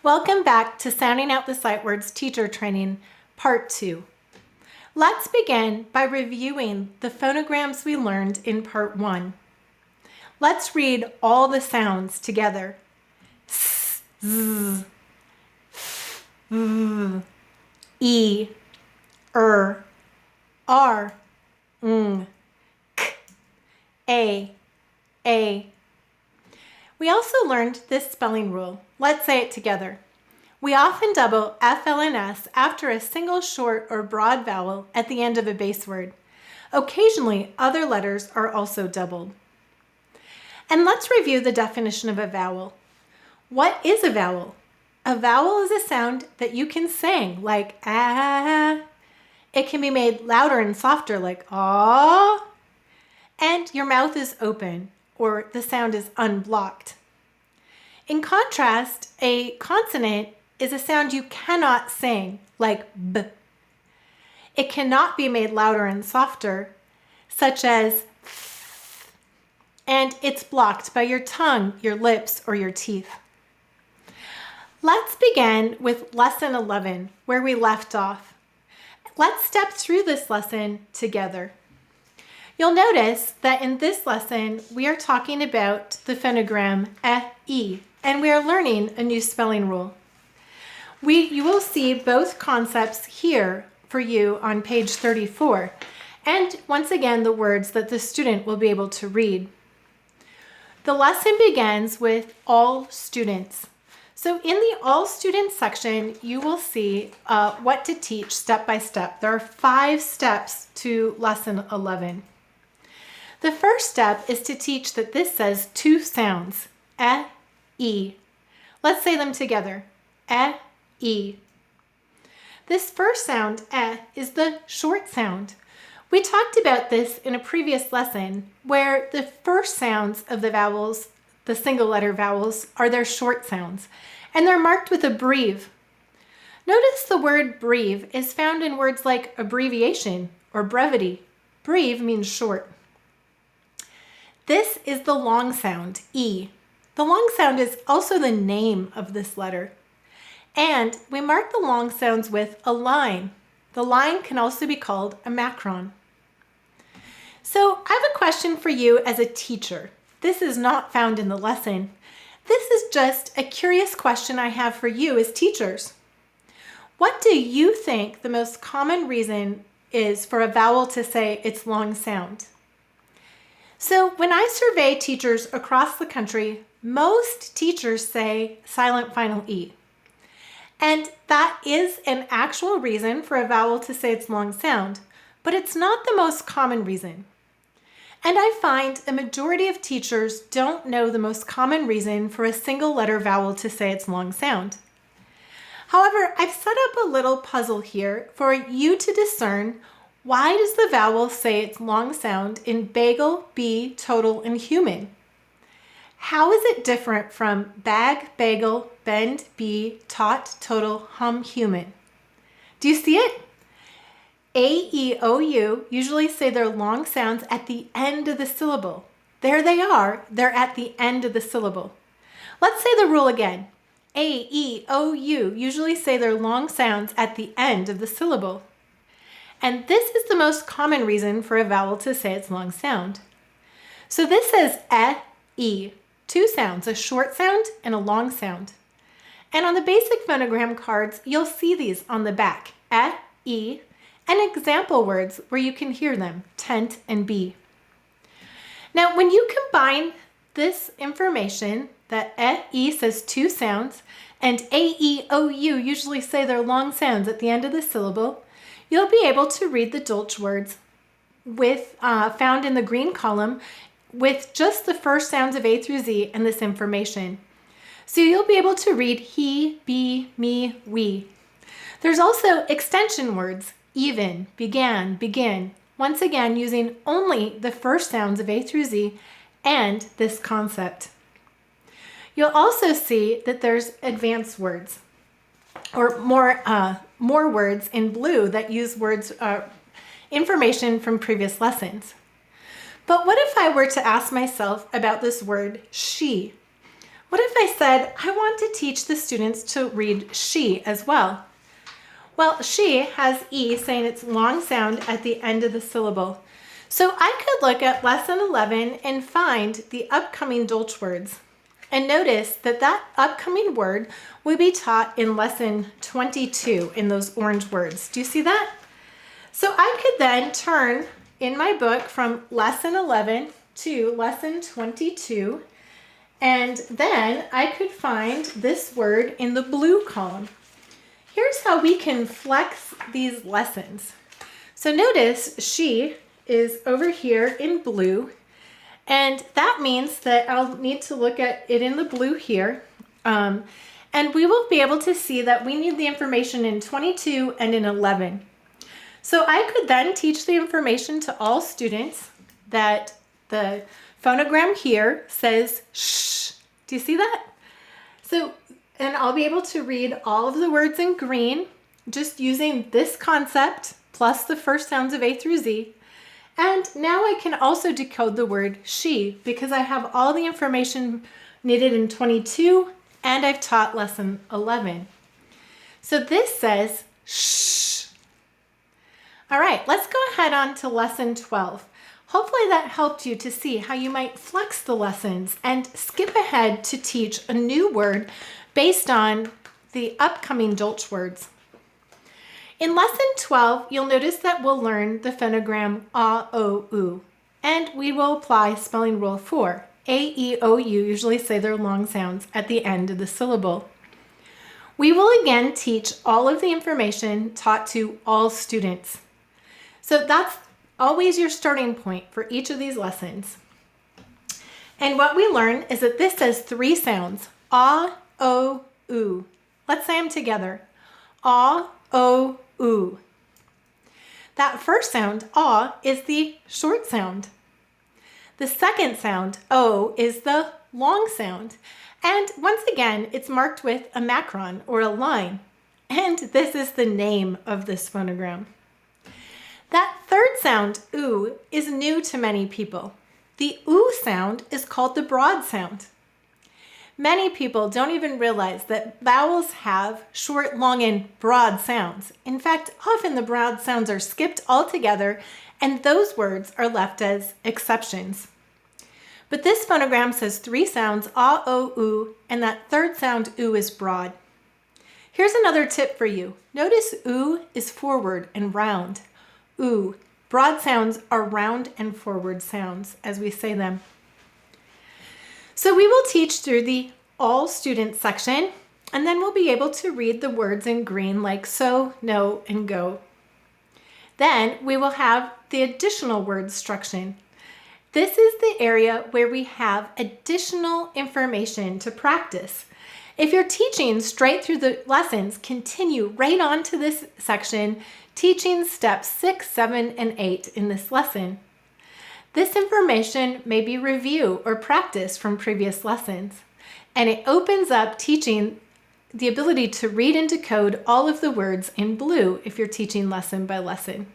Welcome back to Sounding Out the Sight Words Teacher Training, Part 2. Let's begin by reviewing the phonograms we learned in Part 1. Let's read all the sounds together. S, Z, F, V, E, R, K, A. We also learned this spelling rule. Let's say it together. We often double FL and S after a single short or broad vowel at the end of a base word. Occasionally, other letters are also doubled. And let's review the definition of a vowel. What is a vowel? A vowel is a sound that you can sing, like ah. It can be made louder and softer, like ah. And your mouth is open, or the sound is unblocked. In contrast, a consonant is a sound you cannot sing, like b. It cannot be made louder and softer, such as f, and it's blocked by your tongue, your lips, or your teeth. Let's begin with Lesson 11, where we left off. Let's step through this lesson together. You'll notice that in this lesson, we are talking about the phonogram E, and we are learning a new spelling rule. You will see both concepts here for you on page 34, and once again, the words that the student will be able to read. The lesson begins with all students. So in the all students section, you will see what to teach step by step. There are 5 steps to lesson 11. The first step is to teach that this says 2 sounds, E. Let's say them together, E. This first sound, is the short sound. We talked about this in a previous lesson where the first sounds of the vowels, the single letter vowels, are their short sounds, and they're marked with a breve. Notice the word breve is found in words like abbreviation or brevity. Breve means short. This is the long sound, E. The long sound is also the name of this letter. And we mark the long sounds with a line. The line can also be called a macron. So I have a question for you as a teacher. This is not found in the lesson. This is just a curious question I have for you as teachers. What do you think the most common reason is for a vowel to say its long sound? So when I survey teachers across the country, most teachers say silent final E. And that is an actual reason for a vowel to say its long sound, but it's not the most common reason. And I find a majority of teachers don't know the most common reason for a single letter vowel to say its long sound. However, I've set up a little puzzle here for you to discern why does the vowel say its long sound in bagel, bee, total, and human? How is it different from bag, bagel, bend, bee, tot, total, hum, human? Do you see it? AEOU usually say their long sounds at the end of the syllable. There they are, they're at the end of the syllable. Let's say the rule again. AEOU usually say their long sounds at the end of the syllable. And this is the most common reason for a vowel to say its long sound. So this says E, 2 sounds, a short sound and a long sound. And on the basic phonogram cards, you'll see these on the back, E, and example words where you can hear them, tent and bee. Now, when you combine this information that E says 2 sounds and AEOU usually say their long sounds at the end of the syllable, you'll be able to read the Dolch words found in the green column with just the first sounds of A through Z and this information. So you'll be able to read he, be, me, we. There's also extension words, even, began, begin, once again using only the first sounds of A through Z and this concept. You'll also see that there's advanced words, or more words in blue that use words, information from previous lessons. But what if I were to ask myself about this word she? What if I said, I want to teach the students to read she as well? Well, she has E saying its long sound at the end of the syllable. So I could look at lesson 11 and find the upcoming Dolch words. And notice that that upcoming word will be taught in lesson 22 in those orange words. Do you see that? So I could then turn in my book from lesson 11 to lesson 22, and then I could find this word in the blue column. Here's how we can flex these lessons. So notice she is over here in blue, and that means that I'll need to look at it in the blue here. And we will be able to see that we need the information in 22 and in 11. So I could then teach the information to all students that the phonogram here says shh. Do you see that? So, and I'll be able to read all of the words in green just using this concept plus the first sounds of A through Z. And now I can also decode the word she because I have all the information needed in 22 and I've taught lesson 11. So this says shh. All right, let's go ahead on to lesson 12. Hopefully that helped you to see how you might flex the lessons and skip ahead to teach a new word based on the upcoming Dolch words. In lesson 12, you'll notice that we'll learn the phonogram AEOU, and we will apply spelling rule 4. AEOU usually say their long sounds at the end of the syllable. We will again teach all of the information taught to all students. So that's always your starting point for each of these lessons. And what we learn is that this says 3 sounds, A, O, U. Let's say them together. A, O, U. That first sound, A, is the short sound. The second sound, O, is the long sound. And once again, it's marked with a macron or a line. And this is the name of this phonogram. That third sound, U, is new to many people. The U sound is called the broad sound. Many people don't even realize that vowels have short, long, and broad sounds. In fact, often the broad sounds are skipped altogether, and those words are left as exceptions. But this phonogram says 3 sounds, A, O, U, and that third sound, U, is broad. Here's another tip for you. Notice U is forward and round. U. Broad sounds are round and forward sounds as we say them. So we will teach through the all students section, and then we'll be able to read the words in green like so, no, and go. Then we will have the additional word instruction. This is the area where we have additional information to practice. If you're teaching straight through the lessons, continue right on to this section, teaching steps 6, 7, and 8 in this lesson. This information may be review or practice from previous lessons, and it opens up teaching the ability to read and decode all of the words in blue if you're teaching lesson by lesson.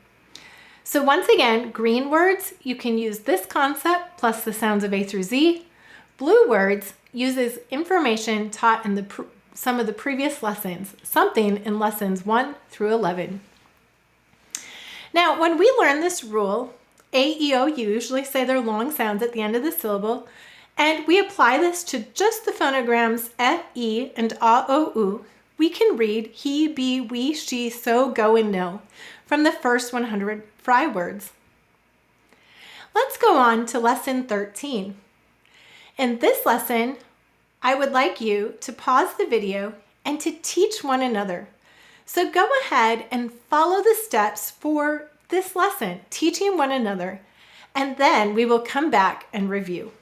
So once again, green words, you can use this concept plus the sounds of A through Z. Blue words uses information taught in some of the previous lessons, something in lessons 1 through 11. Now, when we learn this rule, AEOU usually say their long sounds at the end of the syllable, and we apply this to just the phonograms F, E, and A, O, U, we can read he, be, we, she, so, go, and no from the first 100 fry words. Let's go on to lesson 13. In this lesson, I would like you to pause the video and to teach one another. So go ahead and follow the steps for this lesson, teaching one another, and then we will come back and review.